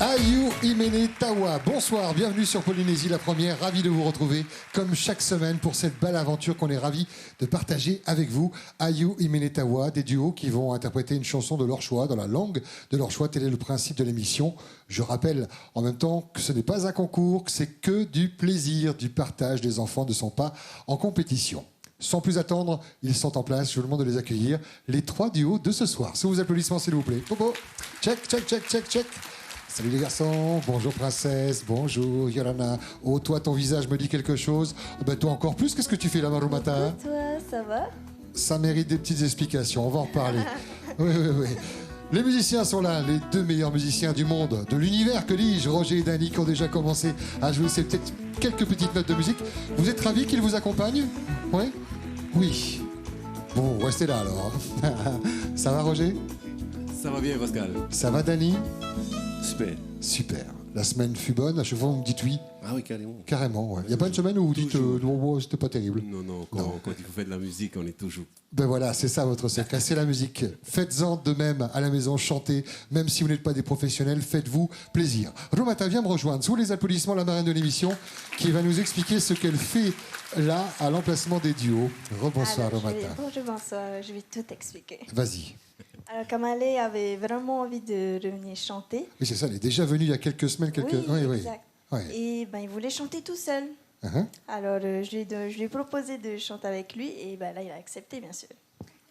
Ayu Imene Tawa, bonsoir, bienvenue sur Polynésie la première, ravi de vous retrouver comme chaque semaine pour cette belle aventure qu'on est ravi de partager avec vous. Ayu Imene Tawa, des duos qui vont interpréter une chanson de leur choix, dans la langue de leur choix, tel est le principe de l'émission. Je rappelle en même temps que ce n'est pas un concours, que c'est que du plaisir, du partage des enfants ne sont pas en compétition. Sans plus attendre, ils sont en place, je vous demande de les accueillir, les trois duos de ce soir. Sous vos applaudissements s'il vous plaît. Popo, check, check, check, check, check. Salut les garçons, bonjour princesse, bonjour Yorana. Oh, toi, ton visage me dit quelque chose. Oh, ben, toi encore plus, qu'est-ce que tu fais là, Marumata? Toi, ça va? Ça mérite des petites explications, on va en reparler. Oui, oui, oui. Les musiciens sont là, les deux meilleurs musiciens du monde, de l'univers, que dis-je, Roger et Dany, qui ont déjà commencé à jouer ces peut-être quelques petites notes de musique. Vous êtes ravis qu'ils vous accompagnent? Oui? Oui. Bon, restez là alors. Ça va, Roger? Ça va bien, Pascal. Ça va, Dany? Super. Super. La semaine fut bonne, à chaque fois vous me dites oui. Ah oui, carrément. Carrément, ouais. Il n'y a pas une semaine où vous dites oh, c'était pas terrible. Non, quand il faut faire de la musique, on est toujours... Ben voilà, c'est ça votre secret, c'est la musique. Faites-en de même à la maison, chantez, même si vous n'êtes pas des professionnels, faites-vous plaisir. Romata, viens me rejoindre, sous les applaudissements, la marraine de l'émission, qui va nous expliquer ce qu'elle fait là, à l'emplacement des duos. Rebonsoir, Romata. Bonjour, bonsoir, je vais tout expliquer. Vas-y. Alors, Kamale avait vraiment envie de revenir chanter. Oui, c'est ça, elle est déjà venue il y a quelques semaines, quelques... Oui, exact. Ouais. Et ben, il voulait chanter tout seul. Uh-huh. Alors, je lui ai proposé de chanter avec lui, et ben, là, il a accepté, bien sûr.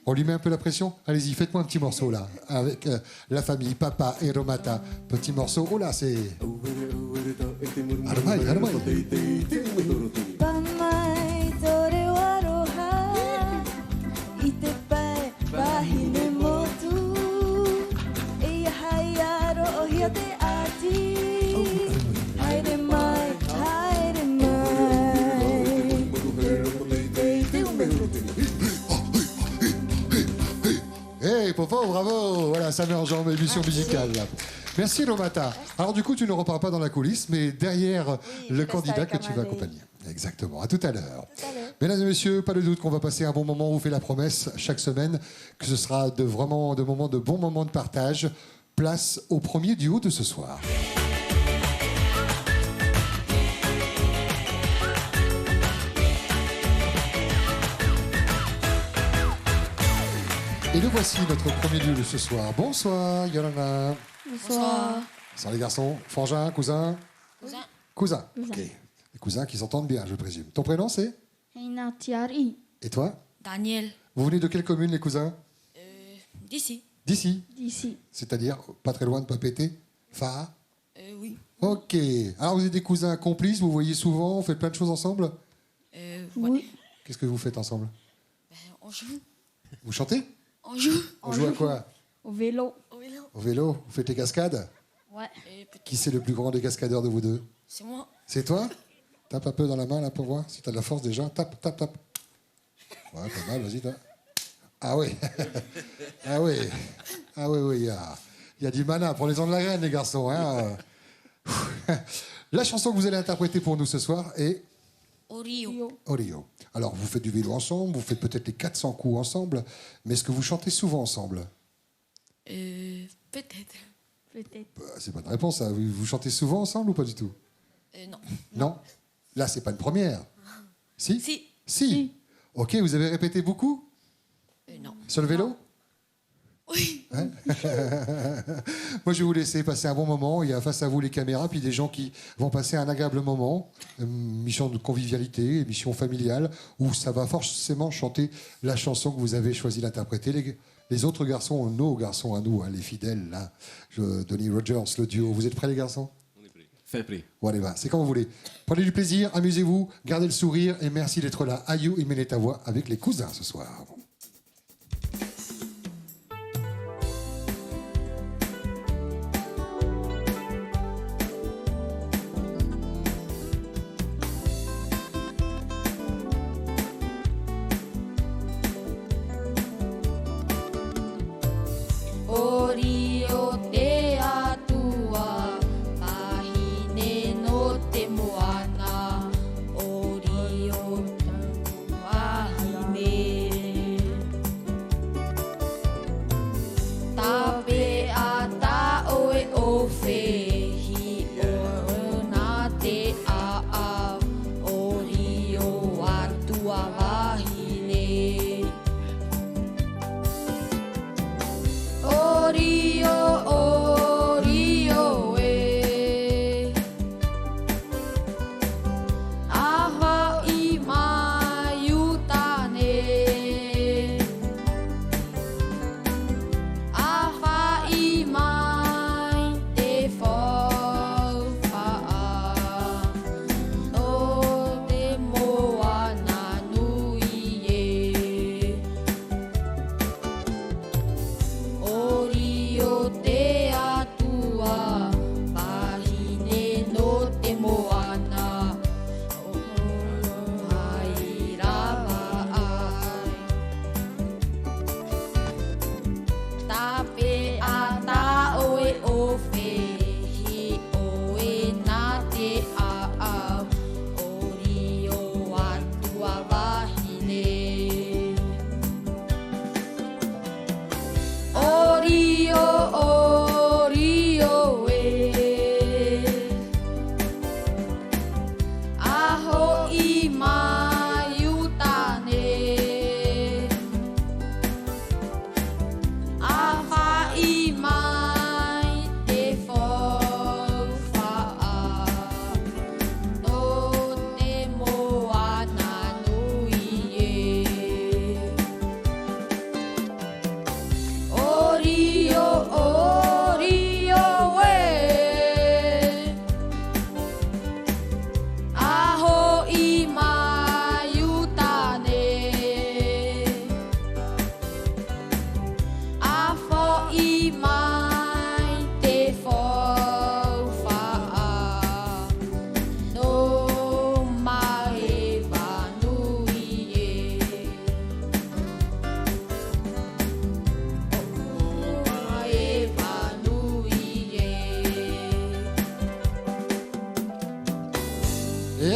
On lui met un peu la pression? Allez-y, faites-moi un petit morceau là, avec la famille, papa et Romata. Petit morceau, oh là, c'est... Armai, armai. Pamai tore wa roha, itepai pahine motu, e haya rohia te ati, haire mai, haire Hey, Popo, bravo! Voilà, ça met en jambe l'émission musicale. Là. Merci, Romata. Alors, du coup, tu ne repars pas dans la coulisse, mais derrière le candidat que tu vas accompagner. Exactement. À tout à l'heure. Mesdames et messieurs, pas de doute qu'on va passer un bon moment. On vous fait la promesse chaque semaine que ce sera de bons moments de partage. Place au premier duo de ce soir. Et le voici, notre premier duo de ce soir. Bonsoir, Yolanda. Bonsoir. Bonsoir les garçons. Frangin, cousin? Cousin. Cousin. Ok. Les cousins qui s'entendent bien, je présume. Ton prénom, c'est? Heina Tiari. Et toi? Daniel. Vous venez de quelle commune, les cousins? D'ici. D'ici. D'ici. C'est-à-dire pas très loin de Papeete? Faa? Oui. Ok. Alors, vous êtes des cousins complices, vous voyez souvent, vous faites plein de choses ensemble? Oui. Qu'est-ce que vous faites ensemble? On joue. Vous chantez? On joue. On joue à quoi? Au vélo. Au vélo? Vous faites les cascades? Ouais. Qui c'est le plus grand des cascadeurs de vous deux? C'est moi. C'est toi? Tape un peu dans la main, là, pour voir si t'as de la force déjà. Tape, tape, tape. Ouais, pas mal, vas-y, toi. Ah oui. Ah oui. Ah oui, oui, il y a du mana. Prenez-en de la graine, les garçons. Hein. La chanson que vous allez interpréter pour nous ce soir est... Orio. Orio. Alors, vous faites du vélo ensemble, vous faites peut-être les 400 coups ensemble, mais est-ce que vous chantez souvent ensemble? Peut-être. Peut-être. C'est pas de réponse, ça. Vous chantez souvent ensemble ou pas du tout? Non. Non. Là, c'est pas une première. Si? Si. Si. Ok, vous avez répété beaucoup? Non. Sur le vélo? Oui. Hein? Moi, je vais vous laisser passer un bon moment. Il y a face à vous les caméras, puis des gens qui vont passer un agréable moment. Mission de convivialité, émission familiale, où ça va forcément chanter la chanson que vous avez choisi d'interpréter. Les autres garçons, nos garçons à nous, hein, les fidèles, là. Donny Rogers, le duo. Vous êtes prêts, les garçons? On est prêt. Fait prêt. Bon, allez, va. C'est comme vous voulez. Prenez du plaisir, amusez-vous, gardez le sourire, et merci d'être là. Ayu Imene Tawa avec les cousins ce soir. Orio te atua. Pahine no te moana. Orio pahine.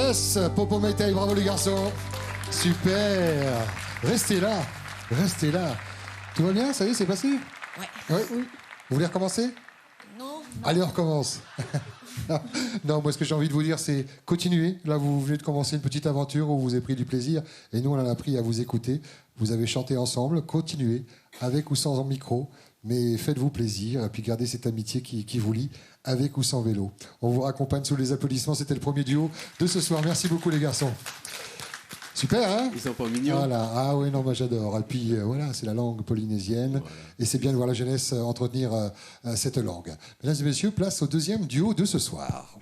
Yes, Popo Meitei, bravo les garçons. Super. Restez là, restez là. Tout va bien, ça y est, c'est passé? Ouais. Oui. Vous voulez recommencer? Non. Allez, on recommence. Non, moi, ce que j'ai envie de vous dire, c'est continuez. Là, vous venez de commencer une petite aventure où vous avez pris du plaisir. Et nous, on en a pris à vous écouter. Vous avez chanté ensemble. Continuez, avec ou sans micro. Mais faites-vous plaisir. Et puis, gardez cette amitié qui vous lie, avec ou sans vélo. On vous raccompagne sous les applaudissements. C'était le premier duo de ce soir. Merci beaucoup, les garçons. Super, hein? Ils sont pas mignons. Voilà. Ah oui, non, moi j'adore. Et puis voilà, c'est la langue polynésienne. Voilà. Et c'est bien de voir la jeunesse entretenir cette langue. Mesdames et messieurs, place au deuxième duo de ce soir.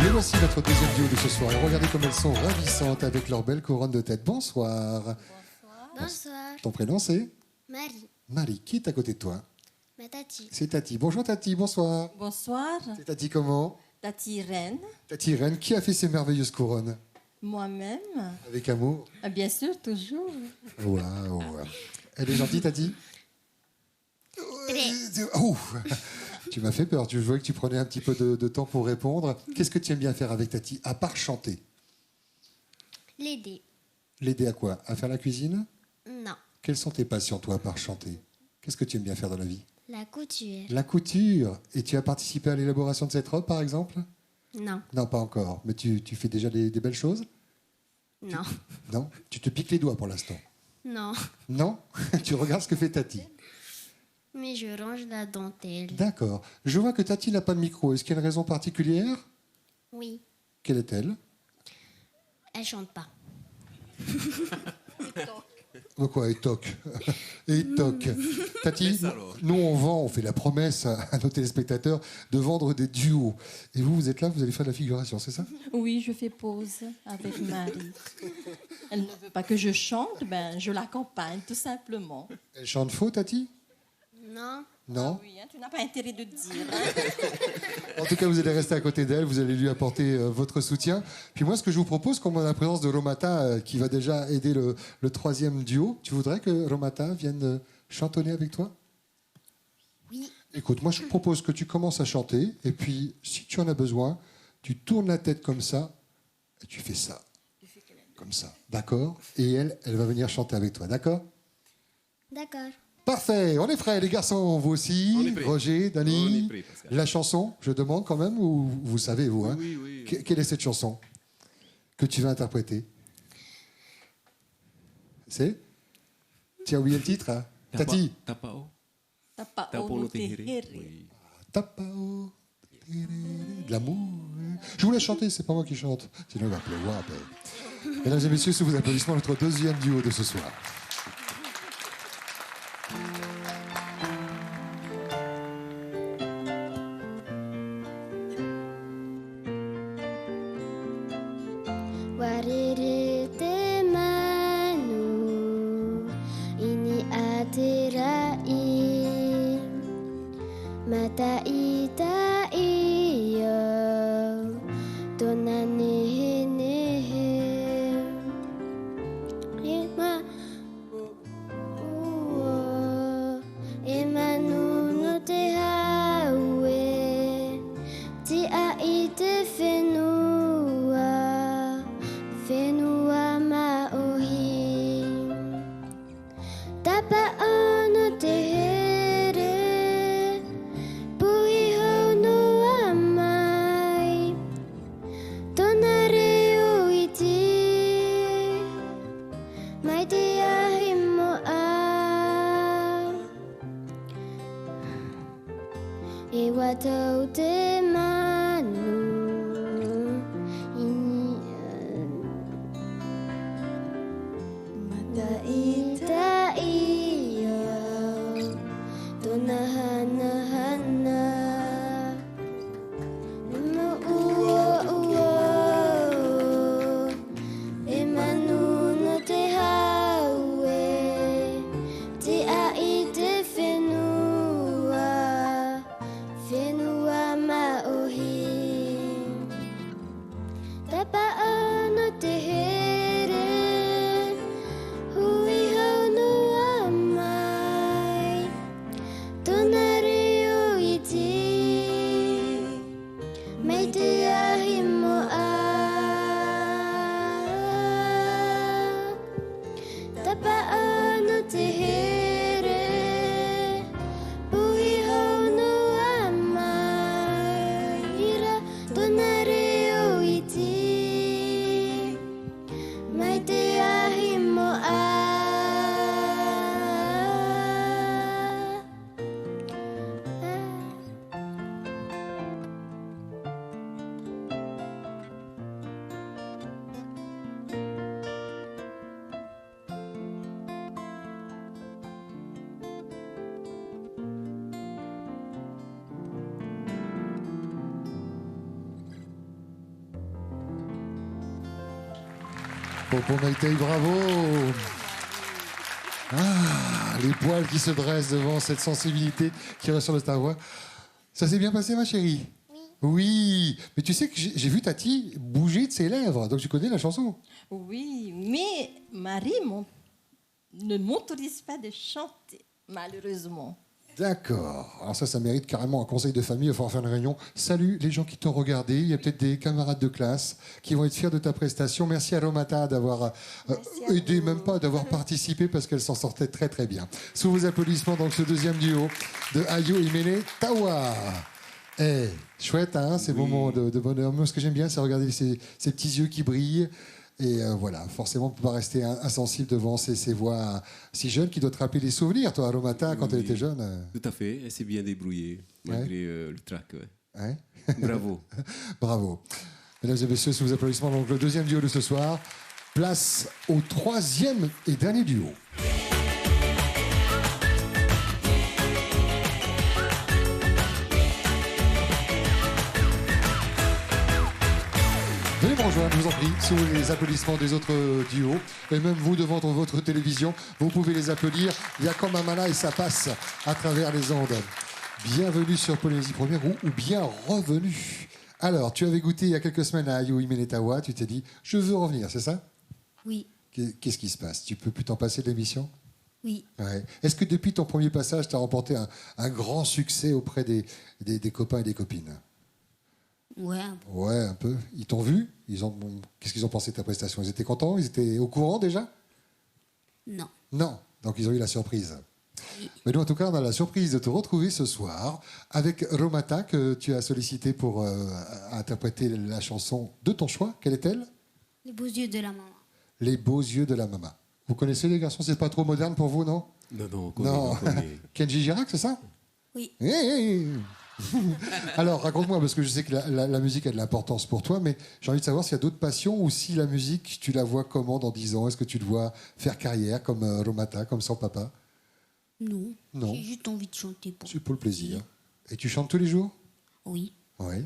Et voici notre deuxième duo de ce soir. Et regardez comme elles sont ravissantes avec leur belle couronne de tête. Bonsoir. Bonsoir. Ton prénom c'est? Marie, Marie. Qui est à côté de toi? ma tati. C'est Tati. Bonjour Tati, bonsoir. Bonsoir, C'est Tati comment? Tati Reine, Tati Reine, qui a fait ces merveilleuses couronnes? moi-même, Avec amour. bien sûr, toujours. Waouh. Elle est gentille, Tati? Oh, tu m'as fait peur. Je voyais que tu prenais un petit peu de temps pour répondre. Qu'est-ce que tu aimes bien faire avec Tati, à part chanter? L'aider. L'aider à quoi? À faire la cuisine? Non. Quelles sont tes passions, toi, à part chanter? Qu'est-ce que tu aimes bien faire dans la vie? La couture. La couture. Et tu as participé à l'élaboration de cette robe, par exemple? Non. Non, pas encore. Mais tu fais déjà des belles choses? Non. Non? Tu te piques les doigts pour l'instant? Non. Non? Tu regardes ce que fait Tati. Mais je range la dentelle. D'accord. Je vois que Tati n'a pas de micro. Est-ce qu'il y a une raison particulière? Oui. Quelle est-elle? Elle chante pas. Quoi, et toc. Et toc. Tati, nous on vend, on fait la promesse à nos téléspectateurs de vendre des duos. Et vous, vous êtes là, vous allez faire de la figuration, c'est ça? Oui, je fais pause avec Marie. Elle ne veut pas que je chante, je l'accompagne, tout simplement. Elle chante faux, Tati? Non. Non? Oui, tu n'as pas intérêt de dire. Hein. En tout cas, vous allez rester à côté d'elle, vous allez lui apporter votre soutien. Puis moi, ce que je vous propose, comme on a la présence de Romata qui va déjà aider le troisième duo, tu voudrais que Romata vienne chantonner avec toi? Oui. Écoute, moi je te propose que tu commences à chanter, et puis si tu en as besoin, tu tournes la tête comme ça, et tu fais ça. Comme ça, d'accord? Et elle va venir chanter avec toi, d'accord? D'accord. Parfait, on est prêts les garçons, vous aussi, On est prêts. Roger, On Dani. est prêts, Pascal. La chanson, je demande quand même, ou vous savez vous, hein? Oui, oui. Quelle est cette chanson que tu vas interpréter? C'est? Tu as oublié le titre, hein? Tati. Tapao. Tapa Tapao no ono te here. tehere. Oui. Tapao. De l'amour. Je voulais chanter, c'est pas moi qui chante. Sinon il va pleuvoir après. Mesdames et messieurs, sous vos applaudissements, notre deuxième duo de ce soir. Warere te manu ini aterai mata ita iyo tonane nehe ema emanu no te haue ti a ite whenua whenua maohi tapa ono te here puhi hono a mai tona reo iti mai te ahi mo a e watau te manu mata ita iyo tona hana hana no uo uo e manu no te haue te a i te whenua whenua maohi tapa ano te here hui Popo Maïtei, bravo. Ah, les poils qui se dressent devant cette sensibilité qui ressort de ta voix. Ça s'est bien passé, ma chérie? Oui. Oui, mais tu sais que j'ai vu Tati bouger de ses lèvres, donc tu connais la chanson? Oui, mais Marie ne m'autorise pas de chanter, malheureusement. D'accord. Alors ça mérite carrément un conseil de famille. Il va falloir faire une réunion. Salut les gens qui t'ont regardé. Il y a peut-être des camarades de classe qui vont être fiers de ta prestation. Merci à Romata d'avoir aidé, même pas d'avoir participé, parce qu'elle s'en sortait très très bien. Sous vos applaudissements, donc ce deuxième duo de Ayo Imene Tawa. Chouette, hein, ces moments de bonheur. Moi, ce que j'aime bien, c'est regarder ces petits yeux qui brillent. Et voilà, forcément, on ne peut pas rester insensible devant ces voix si jeunes qui doivent te rappeler des souvenirs, toi, Romata, quand elle était jeune. Tout à fait, elle s'est bien débrouillée, malgré le track. Ouais. Bravo. Bravo. Mesdames et messieurs, sous vos applaudissements, donc le deuxième duo de ce soir. Place au troisième et dernier duo. Venez me rejoindre, je vous en prie, sous les applaudissements des autres duos. Et même vous, devant votre télévision, vous pouvez les applaudir. Il y a comme un mana et ça passe à travers les ondes. Bienvenue sur Polynésie Première ou bien revenu. Alors, tu avais goûté il y a quelques semaines à Ayo Imene Tawa, tu t'es dit, je veux revenir, c'est ça? Oui. Qu'est-ce qui se passe? Tu peux plus t'en passer de l'émission? Oui. Ouais. Est-ce que depuis ton premier passage, tu as remporté un grand succès auprès des copains et des copines? Ouais. Ouais, un peu. Ils t'ont vu? Qu'est-ce qu'ils ont pensé de ta prestation? Ils étaient contents? Ils étaient au courant déjà? Non. Non. Donc ils ont eu la surprise. Mais nous, en tout cas, on a la surprise de te retrouver ce soir avec Romata, que tu as sollicité pour interpréter la chanson de ton choix. Quelle est-elle? Les beaux yeux de la maman. Les beaux yeux de la maman. Vous connaissez les garçons? C'est pas trop moderne pour vous, non? Non, Non. on connaît. Kenji Girac, c'est ça? Oui. Alors, raconte-moi, parce que je sais que la musique a de l'importance pour toi, mais j'ai envie de savoir s'il y a d'autres passions ou si la musique, tu la vois comment dans 10 ans? Est-ce que tu te vois faire carrière comme Romata, comme son papa? Non. Non. J'ai juste envie de chanter pour. C'est pour le plaisir. Et tu chantes tous les jours? Oui. Oui.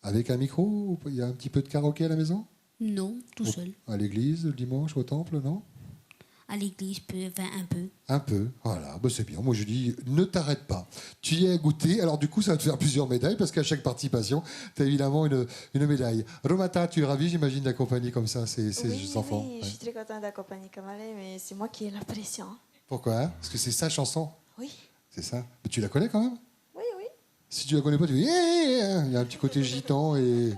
Avec un micro? Ou il y a un petit peu de karaoké à la maison? Non, tout seul. À l'église, le dimanche, au temple, non? À l'église, un peu. Un peu, voilà, bah c'est bien. Moi je dis, ne t'arrête pas. Tu y as goûté, alors du coup ça va te faire plusieurs médailles, parce qu'à chaque participation, tu as évidemment une médaille. Romata, tu es ravie, j'imagine, d'accompagner comme ça ces enfants? Oui, Ouais. je suis très contente d'accompagner Kamale, mais c'est moi qui ai la pression. Pourquoi, hein? Parce que c'est sa chanson, Oui, c'est ça. Mais tu la connais quand même? oui, oui. Si tu la connais pas, tu dis, il y a un petit côté gitan et...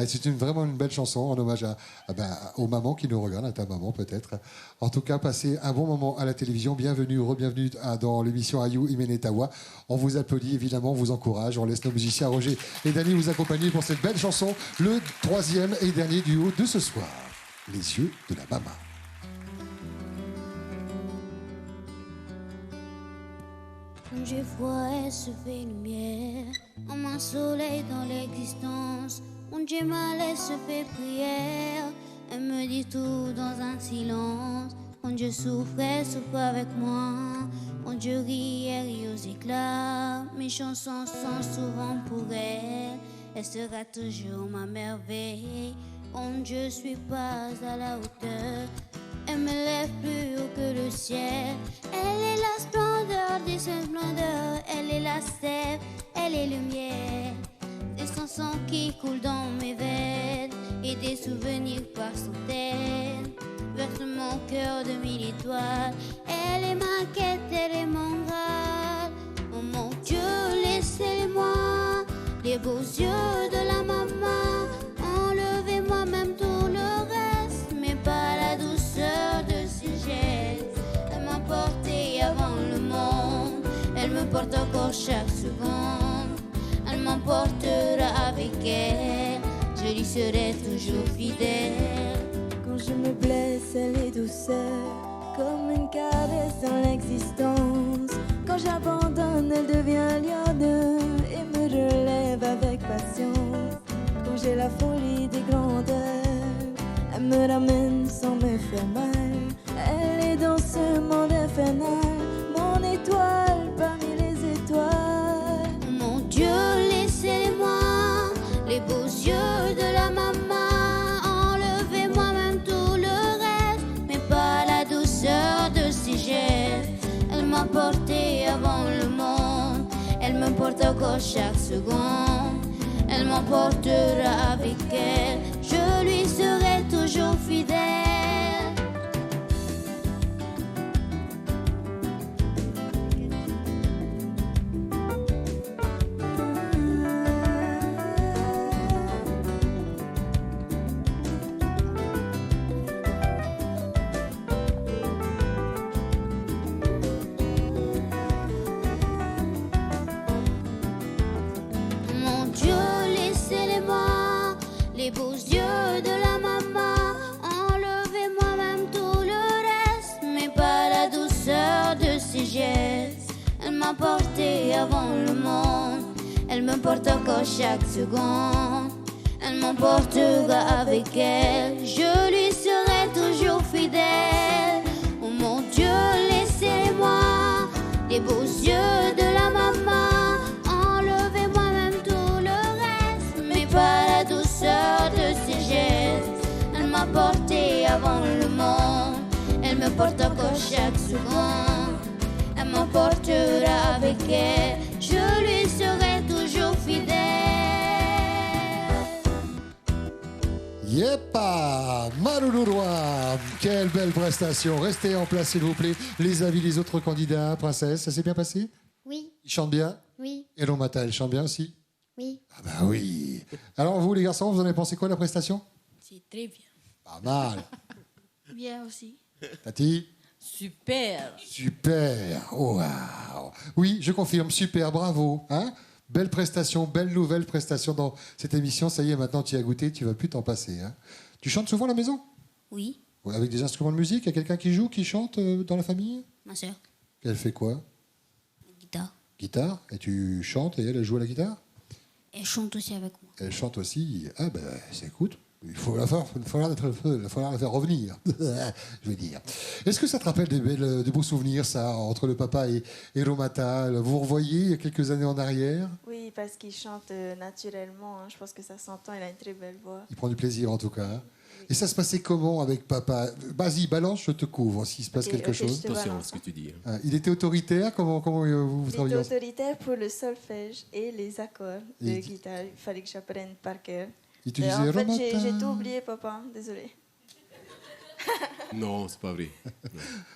C'est vraiment une belle chanson en hommage aux mamans qui nous regardent, à ta maman peut-être. En tout cas, passez un bon moment à la télévision. Bienvenue, re-bienvenue dans l'émission Ayo Imene Tawa. On vous applaudit évidemment, on vous encourage. On laisse nos musiciens Roger et Dany vous accompagner pour cette belle chanson, le troisième et dernier duo de ce soir. Les yeux de la maman. Quand j'ai froid, elle se fait lumière. En un soleil dans l'existence. Quand j'ai mal, elle se fait prière. Elle me dit tout dans un silence. Quand je souffre, elle souffre avec moi. Quand je ris, elle rit aux éclats. Mes chansons sont souvent pour elle. Elle sera toujours ma merveille. Quand je suis pas à la hauteur, elle me lève plus haut que le ciel. Elle est la splendeur des sept splendeurs. Elle est la sève, elle est lumière. Des chansons qui coulent dans mes veines et des souvenirs par centaines. Verse mon cœur de 1000 étoiles. Elle est ma quête, elle est mon Graal. Oh mon Dieu, laissez-moi les beaux yeux de la maman. Enlevez-moi même tout le reste, mais pas la douceur de ses gestes. Elle m'a porté avant le monde, elle me porte encore chaque seconde. Elle m'emportera avec elle, je lui serai toujours fidèle. Quand je me blesse, elle est douceur, comme une caresse dans l'existence. Quand j'abandonne, elle devient lionne et me relève avec patience. Quand j'ai la folie des grandeurs, elle me ramène sans me faire mal. Elle est dans ce monde infernal, mon étoile parmi les étoiles. Mon Dieu, laissez-moi les beaux yeux de la maman. encore chaque seconde. Elle m'emportera avec elle, je lui serai toujours fidèle. Mon Dieu, laissez-les-moi, les beaux yeux de la maman. Enlevez-moi même tout le reste, mais pas la douceur de ses gestes. Elle m'a porté avant le monde, elle me porte encore chaque seconde. Elle m'emportera avec elle, je lui serai toujours fidèle. Oh mon Dieu, laissez-moi, les beaux yeux de la maman. Enlevez-moi même tout le reste, mais pas la douceur de ses gestes. Elle m'a porté avant le monde, elle me porte encore chaque seconde. Elle m'emportera avec elle, je lui serai toujours fidèle. Yepa, Maloulouroua, quelle belle prestation. Restez en place s'il vous plaît. Les avis des autres candidats, princesse, ça s'est bien passé? Oui, Ils chantent bien? oui, Et Romata, elle chante bien aussi? oui. Ah bah oui. Alors vous les garçons, vous en avez pensé quoi de la prestation? C'est très bien. Pas mal. Bien aussi. Tati? Super. Super. Waouh. Oui, je confirme, super, bravo. Hein? Belle prestation, belle nouvelle prestation dans cette émission. Ça y est, maintenant tu y as goûté, tu vas plus t'en passer. Hein? Tu chantes souvent à la maison? Oui, Ouais, avec des instruments de musique? Il y a quelqu'un qui joue, qui chante dans la famille? ma soeur, Elle fait quoi? guitare. Guitare? Et tu chantes et elle joue à la guitare? Elle chante aussi avec moi. Elle chante aussi. Ah ben, écoute, il faut la faire revenir, je veux dire. Est-ce que ça te rappelle des beaux souvenirs, ça, entre le papa et Romata? Vous vous revoyez il y a quelques années en arrière? Oui, parce qu'il chante naturellement. Hein. Je pense que ça s'entend. Il a une très belle voix. Il prend du plaisir en tout cas. Hein. Et ça se passait comment avec papa? Vas-y, balance, je te couvre s'il se passe Ok, quelque ok, chose. je te Attention à balance, ce que hein. tu dis. Ah, il était autoritaire? Comment vous Il était travaillez? autoritaire pour le solfège et les accords de Et- guitare. Il fallait que j'apprenne par cœur. Il te Et disait en fait, Romata. j'ai tout oublié, papa. Désolée. Non, c'est pas vrai.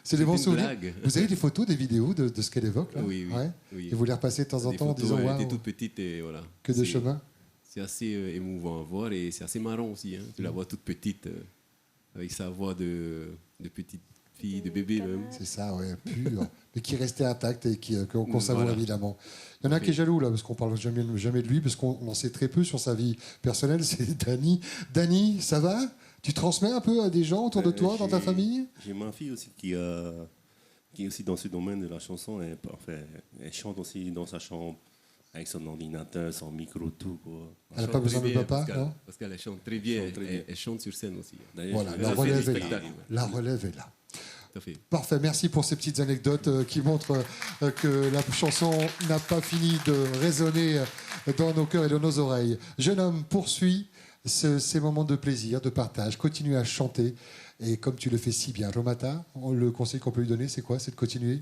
C'est des bons une souvenirs. blague. Vous avez des photos, des vidéos de ce qu'elle évoque là? Oui, oui, Ouais. oui. Et vous les repassez de temps en Des temps en photos, disant elle waouh, était toute petite et voilà. que de C'est- chemin. C'est assez émouvant à voir et c'est assez marrant aussi. Hein. Tu la vois toute petite, avec sa voix de petite fille, de bébé même. C'est ça, ouais, pur, mais qui restait intact et qu'on savoure Voilà. évidemment. Il y en a un qui est jaloux là, parce qu'on parle jamais de lui, parce qu'on en sait très peu sur sa vie personnelle. C'est Dany. Dany, ça va? Tu transmets un peu à des gens autour de toi, dans ta famille? J'ai ma fille aussi qui est aussi dans ce domaine de la chanson. Elle chante aussi dans sa chambre avec son ordinateur, son micro, tout. Quoi. Elle n'a pas besoin de Très bien, papa, parce qu'elle- non? Parce qu'elle chante très bien. Elle chante très bien. Elle chante sur scène aussi. D'ailleurs, Voilà, elle la a fait relève des est là. spectacles. La relève est là. Tout à fait. Parfait, merci pour ces petites anecdotes qui montrent que la chanson n'a pas fini de résonner dans nos cœurs et dans nos oreilles. Jeune homme, poursuis ces moments de plaisir, de partage, continue à chanter. Et comme tu le fais si bien, Romata, le conseil qu'on peut lui donner, c'est quoi? C'est de continuer?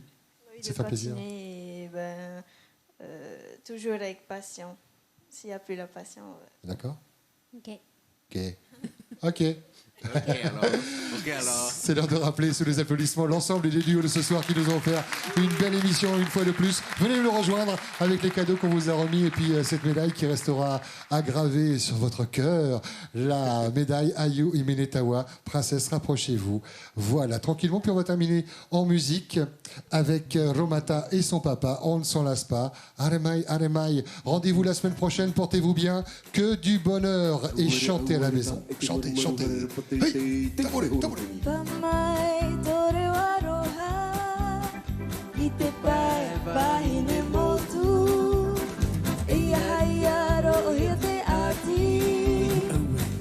Oui, Ça de fait plaisir. continuer, et toujours avec passion. S'il n'y a plus la passion, D'accord? Ok. Ok. Ok. Ok alors. C'est l'heure de rappeler sous les applaudissements l'ensemble des duos de ce soir qui nous ont offert une belle émission une fois de plus. Venez nous rejoindre avec les cadeaux qu'on vous a remis et puis cette médaille qui restera aggravée sur votre cœur. La médaille Ayu Imenetawa. Princesse, rapprochez-vous. Voilà, tranquillement. Puis on va terminer en musique avec Romata et son papa. On ne s'en lasse pas. Aremai, Aremai. Rendez-vous la semaine prochaine. Portez-vous bien. Que du bonheur et chantez à la maison. Chantez, chantez. Hey, tabouret, tabouret. Pamai tore waroha ite pai pahine motu iya hayaro hiete ati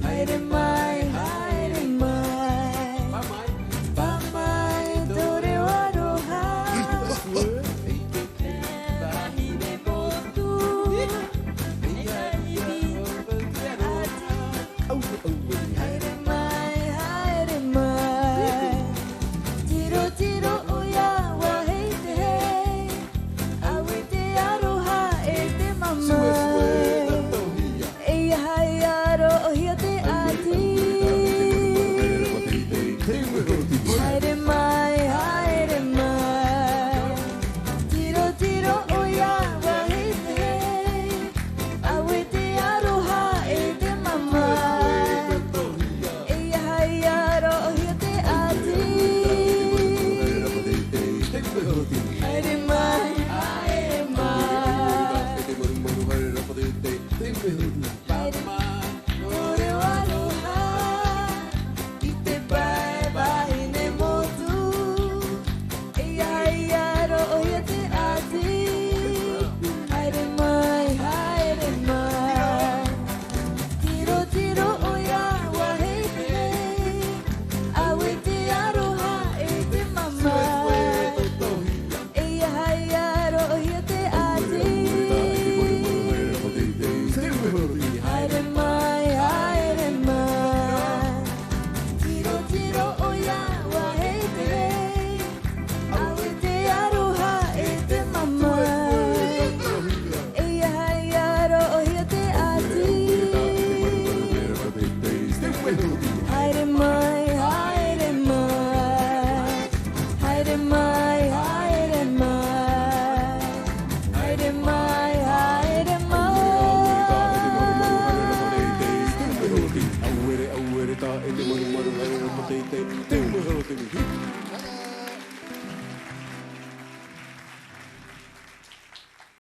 haire mai pamai tore waroha ite pahine motu iya hiete ati haire mai tiro tiro uya wa heite hei awe Te, te, te, te, te, te, te.